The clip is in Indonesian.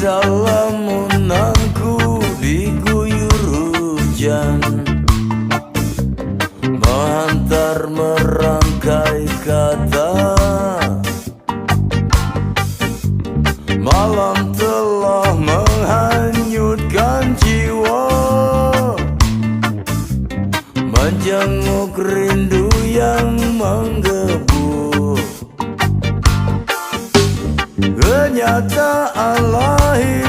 indah lamunanku diguyur hujan, menghantar merangkai kata. Malam telah menghanyutkan jiwa, menjenguk rindu yang menggebu. Kenyataan lahir